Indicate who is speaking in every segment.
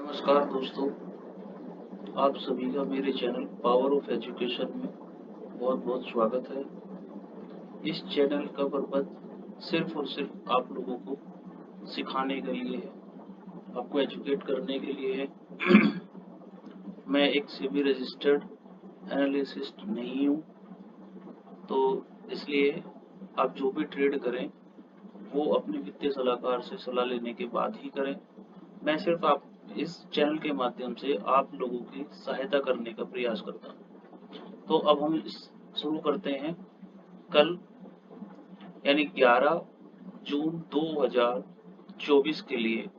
Speaker 1: नमस्कार दोस्तों, आप सभी का मेरे चैनल पावर ऑफ एजुकेशन में बहुत बहुत स्वागत है। इस चैनल का पर्पज सिर्फ और सिर्फ आप लोगों को सिखाने के लिए है, आपको एजुकेट करने के लिए है। मैं एक सेबी रजिस्टर्ड एनालिसिस्ट नहीं हूँ, तो इसलिए आप जो भी ट्रेड करें वो अपने वित्तीय सलाहकार से सलाह लेने के बाद ही करें। मैं सिर्फ आप इस चैनल के माध्यम से आप लोगों की सहायता करने का प्रयास करता हूँ। तो अब हम शुरू करते हैं। कल यानी 11 जून 2024 के लिए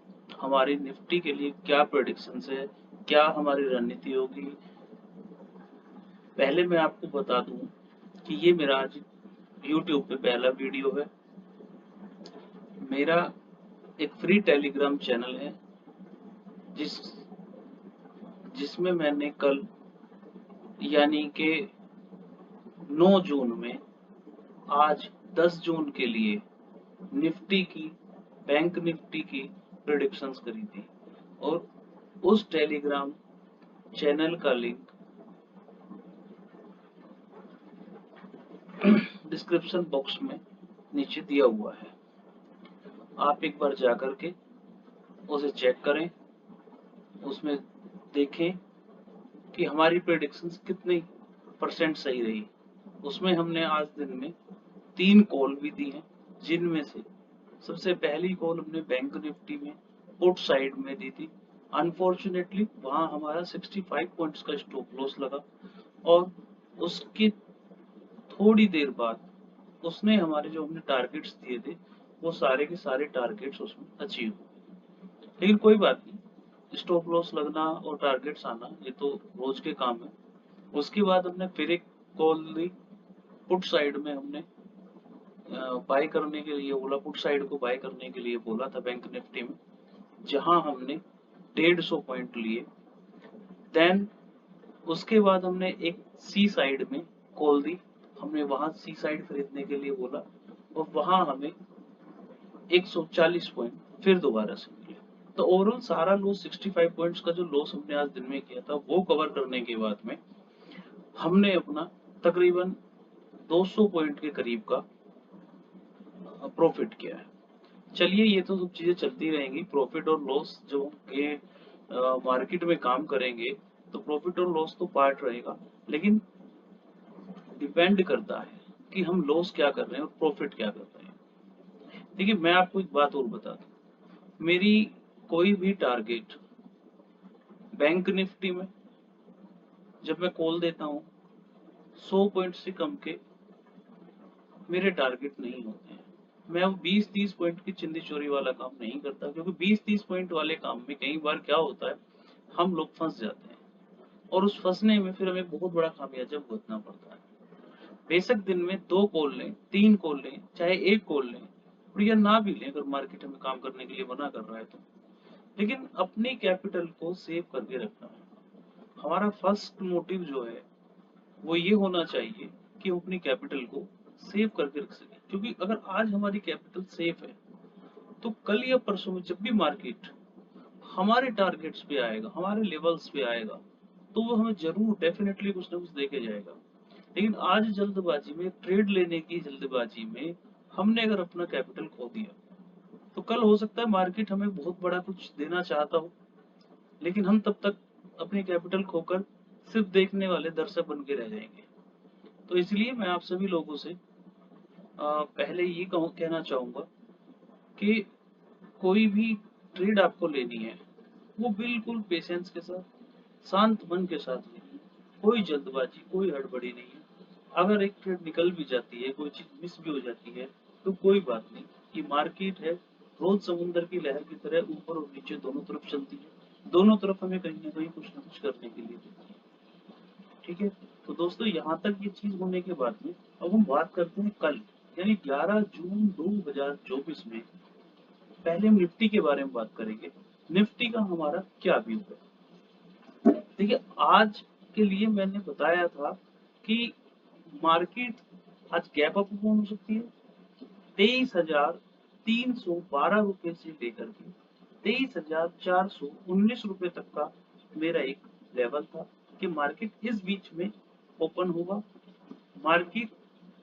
Speaker 1: हमारी निफ्टी के लिए क्या प्रेडिक्शंस है, क्या हमारी रणनीति होगी। पहले मैं आपको बता दूं कि ये मेरा आज यूट्यूब पे पहला वीडियो है। मेरा एक फ्री टेलीग्राम चैनल है जिस जिसमें मैंने कल यानी कि 9 जून में आज 10 जून के लिए निफ्टी की, बैंक निफ्टी की प्रेडिक्शंस करी थी और उस टेलीग्राम चैनल का लिंक डिस्क्रिप्शन बॉक्स में नीचे दिया हुआ है। आप एक बार जाकर के उसे चेक करें, उसमें देखें कि हमारी प्रेडिक्शंस कितनी परसेंट सही रही। उसमें हमने आज दिन में 3 कॉल भी दी हैं, जिनमें से सबसे पहली कॉल हमने बैंक निफ्टी में पुट साइड में दी थी। अनफॉर्चुनेटली वहां हमारा 65 पॉइंट्स का स्टॉप लॉस लगा और उसकी थोड़ी देर बाद उसने हमारे जो हमने टारगेट्स दिए थे वो सारे के सारे टारगेट्स उसमें अचीव हुए। लेकिन कोई बात नहीं, स्टॉप लॉस लगना और टारगेट्स आना ये तो रोज के काम है। उसके बाद हमने फिर एक कॉल ली पुट साइड में। हमने बाय करने के लिए बोला, पुट साइड को बाय करने के लिए बोला था बैंक निफ्टी में, जहां हमने 150 पॉइंट लिए। देन उसके बाद हमने एक सी साइड में कॉल दी, हमने वहां सी साइड खरीदने के लिए बोला और वहां हमें 140 पॉइंट फिर दोबारा से मिले। तो ओवरऑल सारा लॉस 65 पॉइंट्स का जो लॉस हमने आज दिन में किया था वो कवर करने के बाद में हमने अपना तकरीबन 200 पॉइंट के करीब का प्रॉफिट किया है। चलिए, ये तो सब चीजें चलती रहेंगी। प्रॉफिट और लॉस जो ये मार्केट में काम करेंगे तो प्रॉफिट और लॉस तो पार्ट रहेगा, लेकिन डिपेंड करता है कि हम लॉस क्या कर रहे हैं और प्रॉफिट क्या कर रहे हैं। देखिए, मैं आपको एक बात और बता दूं, मेरी कोई भी टारगेट बैंक निफ्टी में जब मैं कॉल देता हूँ 100 पॉइंट से कम के मेरे टारगेट नहीं होते हैं। मैं वो 20-30 पॉइंट की चिंदी चोरी वाला काम नहीं करता, क्योंकि 20-30 पॉइंट वाले काम में कई बार क्या होता है, हम लोग फंस जाते हैं और उस फंसने में फिर हमें बहुत बड़ा खामियाजा भुगतना पड़ता है। बेशक दिन में 2 कॉल लें, 3 कॉल लें, चाहे 1 कॉल लें और या ना भी लें, अगर मार्केट हमें काम करने के लिए मना कर रहा है तो, लेकिन अपनी कैपिटल को सेव करके रखना है। हमारा फर्स्ट मोटिव जो है वो ये होना चाहिए कि हम अपनी कैपिटल को सेव करके रख सकें, क्योंकि अगर आज हमारी कैपिटल सेफ है तो कल या परसों में जब भी मार्केट हमारे टारगेट्स पे आएगा, हमारे लेवल्स पे आएगा, तो वो हमें जरूर डेफिनेटली कुछ ना कुछ देके जाएगा। लेकिन आज जल्दबाजी में, ट्रेड लेने की जल्दबाजी में हमने अगर अपना कैपिटल खो दिया तो कल हो सकता है मार्केट हमें बहुत बड़ा कुछ देना चाहता हो, लेकिन हम तब तक अपनी कैपिटल खोकर सिर्फ देखने वाले दर्शक बन के रह जाएंगे। तो इसलिए मैं आप सभी लोगों से पहले ये कहना चाहूंगा कि कोई भी ट्रेड आपको लेनी है वो बिल्कुल पेशेंस के साथ, शांत मन के साथ लेनी है। कोई जल्दबाजी, कोई हड़बड़ी नहीं है। अगर एक ट्रेड निकल भी जाती है, कोई चीज मिस भी हो जाती है, तो कोई बात नहीं। ये मार्केट है, रोज समुद्र की लहर की तरह ऊपर और नीचे दोनों तरफ चलती है। दोनों तरफ हमें कहीं ना कहीं कुछ ना कुछ करने के लिए देती है। ठीक है, तो दोस्तों, यहाँ तक ये चीज होने के बाद में अब हम बात करते हैं कल यानी 11 जून 2024 में। पहले हम निफ्टी के बारे में बात करेंगे। निफ्टी का हमारा क्या व्यू है। देखिए, आज के लिए मैंने बताया था कि मार्केट आज गैप अप ओपन हो सकती है 23,312 रुपए से लेकर के 23,419 रुपए तक का मेरा एक लेवल था कि मार्केट इस बीच में ओपन होगा, मार्केट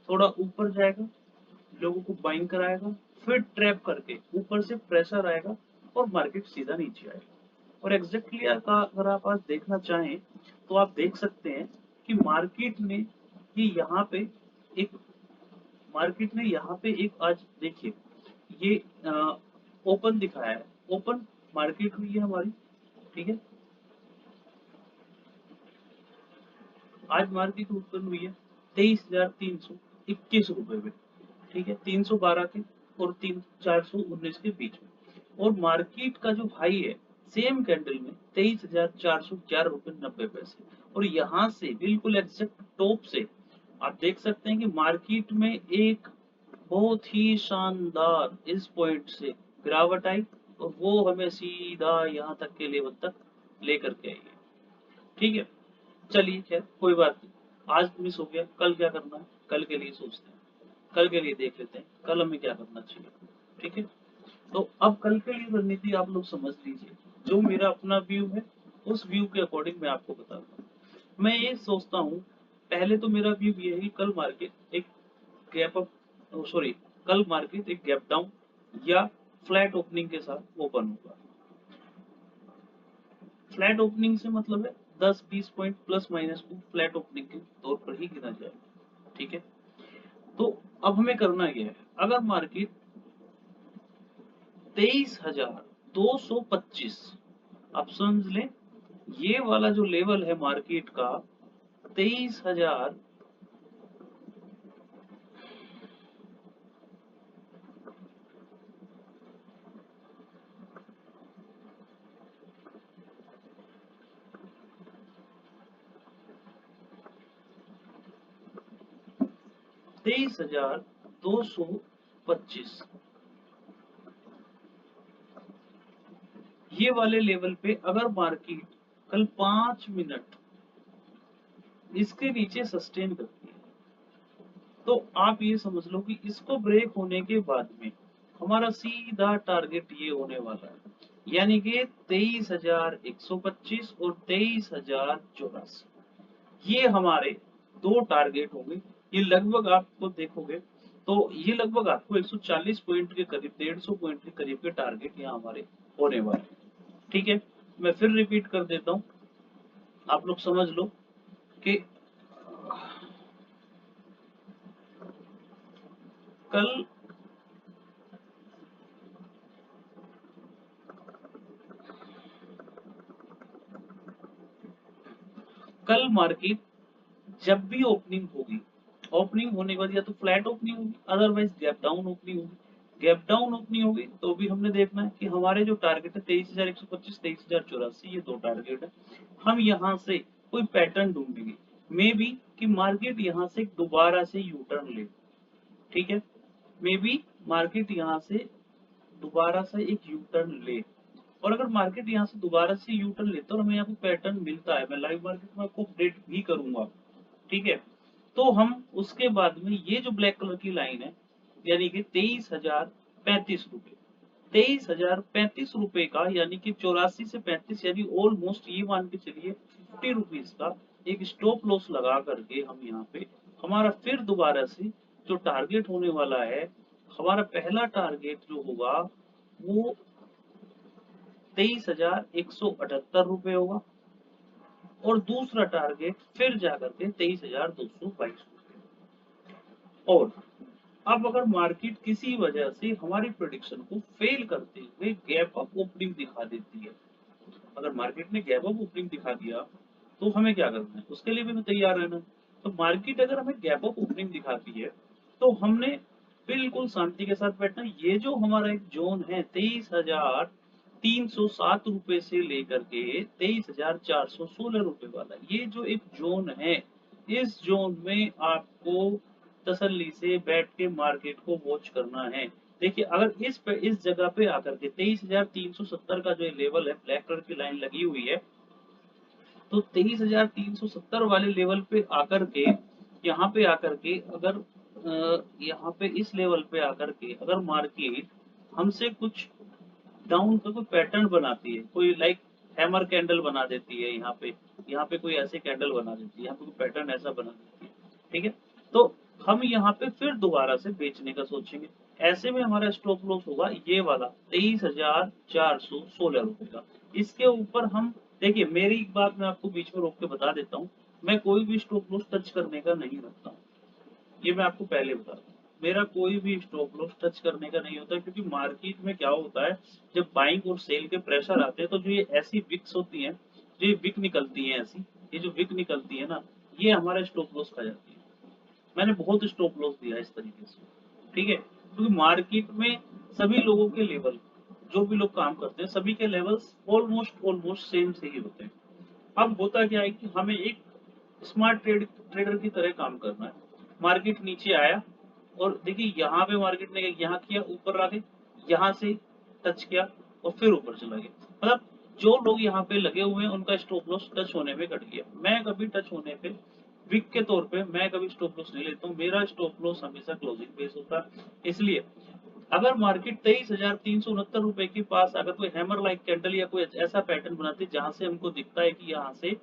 Speaker 1: थोड़ा ऊपर जाएगा, लोगों को बाइंग कराएगा, फिर ट्रैप करके ऊपर से प्रेशर आएगा और मार्केट सीधा नीचे आएगा। और एग्जैक्टली अगर आप आज देखना चाहें तो आप देख सकते हैं कि एक मार्केट ने यहाँ पे एक आज देखिए ये ओपन दिखाया है, ओपन मार्केट हुई है हमारी, ठीक है। आज मार्केट ओपन हुई है 23,321 रुपए में, ठीक है, 312 के और 419 के बीच में। और मार्केट का जो हाई है सेम कैंडल में 23,411 रुपए 90 पैसे। और यहाँ से बिल्कुल एग्जैक्ट टॉप से आप देख सकते हैं कि मार्केट में एक बहुत ही शानदार इस पॉइंट से गिरावट आई और वो हमें सीधा यहाँ तक के लेवल तक लेकर के आई है, ठीक है। चलिए खैर कोई बात नहीं, आज मिस हो गया, कल क्या करना है कल के लिए सोचते हैं, कल के लिए देख लेते हैं कल हमें क्या करना चाहिए, ठीक है। तो अब कल के लिए रणनीति आप लोग समझ लीजिए, जो मेरा अपना व्यू है उस व्यू के अकॉर्डिंग मैं आपको बताऊंगा। मैं ये सोचता हूँ, पहले तो मेरा व्यू ये है कि कल मार्केट एक गैप अप, सॉरी, कल मार्केट एक गैप डाउन या फ्लैट ओपनिंग के साथ ओपन होगा। फ्लैट ओपनिंग से मतलब है 10-20 पॉइंट प्लस माइनस को फ्लैट ओपनिंग के तौर पर ही गिना जाएगा, ठीक है। तो अब हमें करना यह है, अगर मार्केट 23,225, आप समझ लें ये वाला जो लेवल है मार्केट का 23,000, 23,225 ये वाले लेवल पे अगर मार्केट कल 5 मिनट इसके नीचे सस्टेन करती है तो आप ये समझ लो कि इसको ब्रेक होने के बाद में हमारा सीधा टारगेट ये होने वाला है, यानी कि 23,125 और 23,084, ये हमारे दो टारगेट होंगे। ये लगभग आपको देखोगे तो ये लगभग आपको 140 पॉइंट के करीब, 150 पॉइंट के करीब के टारगेट यहाँ हमारे होने वाले हैं, ठीक है। मैं फिर रिपीट कर देता हूँ, आप लोग समझ लो कि कल कल मार्केट जब भी ओपनिंग होगी, ओपनिंग होने के बाद या तो फ्लैट ओपनिंग होगी, अदरवाइज गैप डाउन ओपनिंग होगी। गैप डाउन ओपनिंग होगी तो भी हमने देखना है कि हमारे जो टारगेट है 23,125, 23,084, ये दो टारगेट है। हम यहाँ से कोई पैटर्न ढूंढेंगे, मे बी कि मार्केट यहाँ से दोबारा से यू टर्न ले, ठीक है। मे बी मार्केट यहाँ से दोबारा से एक यू टर्न ले, और अगर मार्केट यहाँ से दोबारा से यू टर्न लेता है और हमें यहाँ पे पैटर्न मिलता है, मैं लाइव मार्केट में आपको अपडेट भी करूंगा, ठीक है। तो हम उसके बाद में ये जो ब्लैक कलर की लाइन है यानी कि 23,035 रुपए, 23,035 रुपए का, यानी कि 84 से 35, यानी ऑलमोस्ट ये मान के चलिए 50 रुपीज का एक स्टॉप लॉस लगा करके हम यहाँ पे हमारा फिर दोबारा से जो टारगेट होने वाला है, हमारा पहला टारगेट जो होगा वो 23,178 रुपए और दूसरा टारगेट फिर जाकर के 23,222। और अब अगर मार्केट किसी वजह से हमारी प्रेडिक्शन को फेल करते हुए गैप अप ओपनिंग दिखा देती है, अगर मार्केट ने गैप अप ओपनिंग दिखा दिया तो हमें क्या करना है, उसके लिए भी हमें तैयार रहना। तो मार्केट अगर हमें गैप अप ओपनिंग दिखाती है तो हमने बिल्कुल शांति के साथ बैठना। ये जो हमारा एक जोन है 23,307 रुपए से लेकर के 23,416 रुपए वाला, ये जो एक जोन है, इस जोन में आपको तसल्ली से बैठ के मार्केट को वॉच करना है। देखिए अगर इस जगह पे आकर के 23,370 का जो लेवल है, ब्लैक कलर की लाइन लगी हुई है, तो 23,370 वाले लेवल पे आकर के, यहाँ पे आकर के अगर यहाँ पे इस लेवल पे आकर के अगर मार्केट हमसे कुछ डाउन का कोई पैटर्न बनाती है, कोई लाइक हैमर कैंडल बना देती है यहाँ पे कोई ऐसे कैंडल बना देती है, यहाँ पे कोई पैटर्न ऐसा बना देती है, ठीक है। तो हम यहाँ पे फिर दोबारा से बेचने का सोचेंगे। ऐसे में हमारा स्टॉप लॉस होगा ये वाला 23,416 रुपए का। इसके ऊपर हम देखिए, मेरी एक बात मैं आपको बीच में रोक के बता देता हूँ, मैं कोई भी स्टॉप लॉस टच करने का नहीं रखता हूँ, ये मैं आपको पहले बता दूं। मेरा कोई भी स्टॉप लॉस टच करने का नहीं होता, क्योंकि मार्केट में क्या होता है, जब बाइंग और सेल के प्रेशर आते हैं तो जो ये ऐसी विक्स होती हैं, जो ये विक निकलती हैं ऐसी, ये जो विक निकलती है ना, ये हमारा स्टॉप लॉस खा जाती है। मैंने बहुत स्टॉप लॉस दिया इस तरीके से, ठीक है, क्योंकि मार्केट में सभी लोगों के लेवल, जो भी लोग काम करते हैं सभी के लेवल्स ऑलमोस्ट ऑलमोस्ट सेम से ही होते हैं। अब होता क्या है कि हमें एक स्मार्ट ट्रेडर की तरह काम करना है। मार्केट नीचे आया और देखिए यहाँ पे मार्केट ने यहाँ किया, ऊपर आके यहाँ से टच किया और फिर ऊपर चला गया। मतलब जो लोग यहाँ पे लगे हुए हैं उनका स्टॉप लॉस टच होने में कट गया। मैं कभी टच होने पे वीक के तौर पे मैं कभी स्टॉप लॉस नहीं लेता हूँ, मेरा स्टॉप लॉस हमेशा क्लोजिंग बेस होता है। इसलिए अगर मार्केट 23,369 के पास अगर कोई हैमर लाइक कैंडल या कोई ऐसा पैटर्न बनाती है जहां से हमको दिखता है कि यहाँ से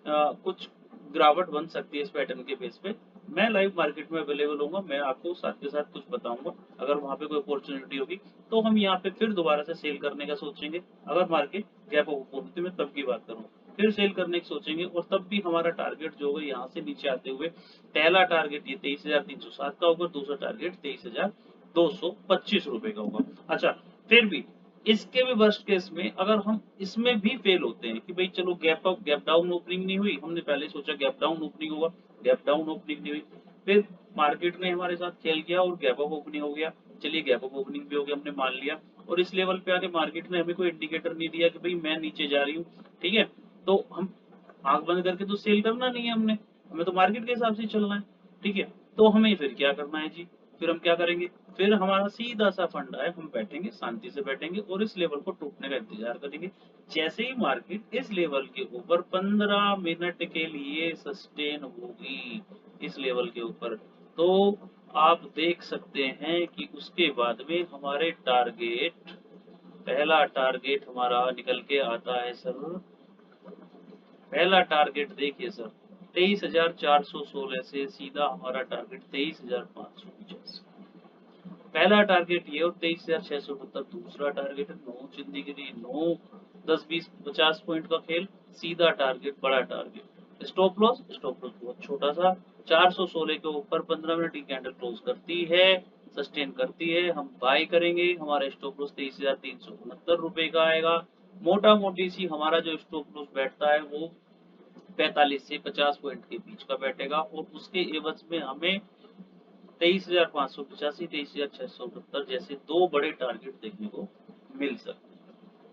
Speaker 1: कुछ गिरावट बन सकती है इस पैटर्न के बेस पे, मैं लाइव मार्केट में अवेलेबल होऊंगा, मैं आपको साथ के साथ कुछ बताऊंगा। अगर वहां पे कोई अपॉर्चुनिटी होगी तो हम यहाँ पे फिर दोबारा से सेल करने का सोचेंगे। अगर मार्केट गैप अप होती मैं तब की बात करूँ, फिर सेल करने की सोचेंगे। और तब भी हमारा टारगेट जो होगा यहाँ से नीचे आते हुए, पहला टारगेट ये 23,307 का होगा, दूसरा टारगेट 23,225 रुपए का होगा। अच्छा, फिर भी इसके भी वर्स्ट केस में अगर हम इसमें भी फेल होते हैं कि भाई चलो gap up gap down opening नहीं हुई, हमने पहले सोचा गैप डाउन ओपनिंग होगा, गैप डाउन ओपनिंग नहीं हुई, फिर मार्केट ने हमारे साथ खेल किया और गैप अप ओपनिंग हो गया, चलिए गैप अप ओपनिंग भी हो गया, हमने मान लिया, और इस लेवल पे आके मार्केट ने हमें कोई इंडिकेटर नहीं दिया कि भाई मैं नीचे जा रही हूँ, ठीक है, तो हम आंख बंद करके तो सेल करना नहीं है हमने, हमें तो मार्केट के हिसाब से चलना है, ठीक है। तो हमें फिर क्या करना है जी, फिर हम क्या करेंगे, फिर हमारा सीधा सा फंडा है, हम बैठेंगे शांति से बैठेंगे और इस लेवल को टूटने का इंतजार करेंगे। जैसे ही मार्केट इस लेवल के ऊपर 15 मिनट के लिए सस्टेन होगी इस लेवल के ऊपर, तो आप देख सकते हैं कि उसके बाद में हमारे टारगेट, पहला टारगेट हमारा निकल के आता है सर, पहला टारगेट देखिए सर 23,416 से सीधा हमारा टारगेट 23,550, पहला टारगेट ये, और 23,669 दूसरा टारगेट है। नो जिंदगी नो 10 20 50 पॉइंट का खेल, सीधा टारगेट बड़ा टारगेट। स्टॉप लॉस बहुत छोटा सा, 416 के ऊपर 15 मिनट की कैंडल क्लोज करती है, सस्टेन करती है, हम बाय करेंगे। हमारा स्टॉप लॉस 23,369 रुपए का आएगा। मोटा मोटी सी हमारा जो स्टॉप लॉस बैठता है वो 45 से 50 पॉइंट के बीच का बैठेगा, और उसके एवज में हमें 23,585 23,669 जैसे दो बड़े टारगेट देखने को मिल सकते हैं,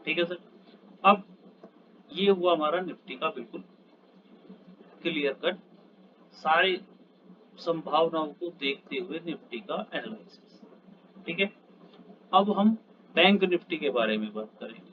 Speaker 1: ठीक है सर। अब ये हुआ हमारा निफ्टी का बिल्कुल क्लियर कट, सारी संभावनाओं को देखते हुए निफ्टी का एनालिसिस, ठीक है। अब हम बैंक निफ्टी के बारे में बात करेंगे।